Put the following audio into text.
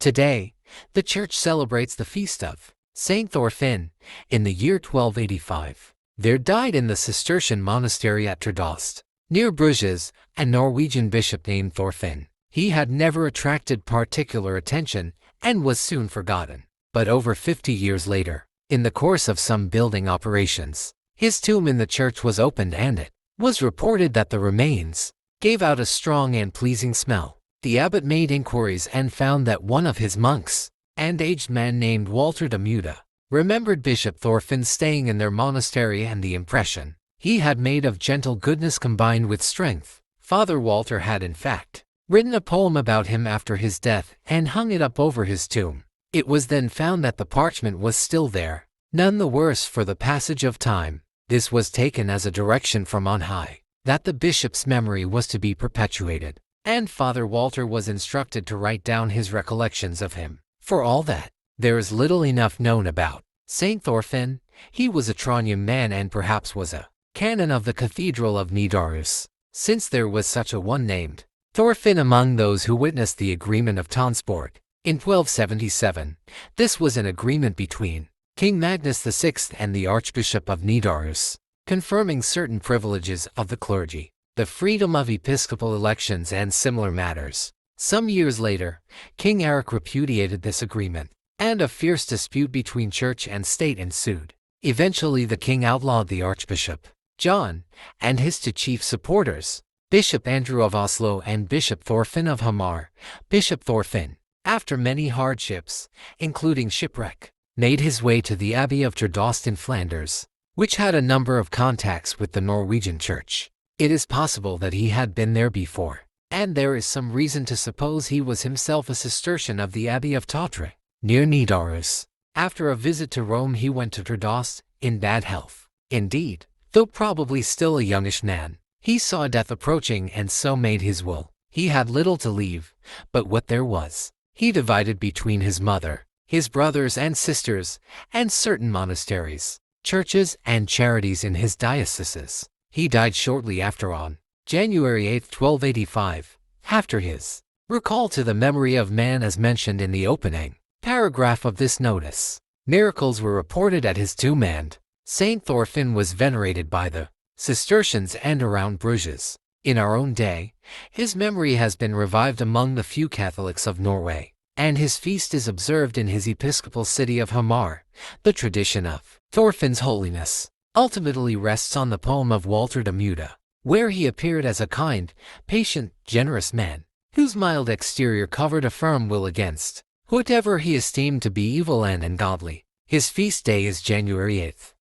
Today, the church celebrates the feast of Saint Thorfinn in the year 1285. There died in the Cistercian monastery at Trdost, near Bruges, a Norwegian bishop named Thorfinn. He had never attracted particular attention and was soon forgotten. But over 50 years later, in the course of some building operations, his tomb in the church was opened and it was reported that the remains gave out a strong and pleasing smell. The abbot made inquiries and found that one of his monks, an aged man named Walter de Muda, remembered Bishop Thorfinn staying in their monastery and the impression he had made of gentle goodness combined with strength. Father Walter had in fact written a poem about him after his death and hung it up over his tomb. It was then found that the parchment was still there, none the worse for the passage of time. This was taken as a direction from on high, that the bishop's memory was to be perpetuated, and Father Walter was instructed to write down his recollections of him. For all that, there is little enough known about Saint Thorfinn. He was a Trondheim man and perhaps was a canon of the Cathedral of Nidaros, since there was such a one named Thorfinn among those who witnessed the agreement of Tonsberg in 1277. This was an agreement between King Magnus VI and the Archbishop of Nidaros, confirming certain privileges of the clergy, the freedom of episcopal elections and similar matters. Some years later, King Eric repudiated this agreement, and a fierce dispute between church and state ensued. Eventually the king outlawed the Archbishop, John, and his two chief supporters, Bishop Andrew of Oslo and Bishop Thorfinn of Hamar. Bishop Thorfinn, after many hardships, including shipwreck, made his way to the Abbey of Trdost in Flanders, which had a number of contacts with the Norwegian church. It is possible that he had been there before, and there is some reason to suppose he was himself a Cistercian of the Abbey of Tatre, near Nidaros. After a visit to Rome he went to Trdost, in bad health. Indeed, though probably still a youngish man, he saw death approaching and so made his will. He had little to leave, but what there was, he divided between his mother, his brothers and sisters, and certain monasteries, churches, and charities in his dioceses. He died shortly after on January 8, 1285, after his recall to the memory of man as mentioned in the opening paragraph of this notice. Miracles were reported at his tomb and Saint Thorfinn was venerated by the Cistercians and around Bruges. In our own day, his memory has been revived among the few Catholics of Norway, and his feast is observed in his episcopal city of Hamar. The tradition of Thorfinn's holiness ultimately rests on the poem of Walter de Muda, where he appeared as a kind, patient, generous man, whose mild exterior covered a firm will against whatever he esteemed to be evil and ungodly. His feast day is January 8th.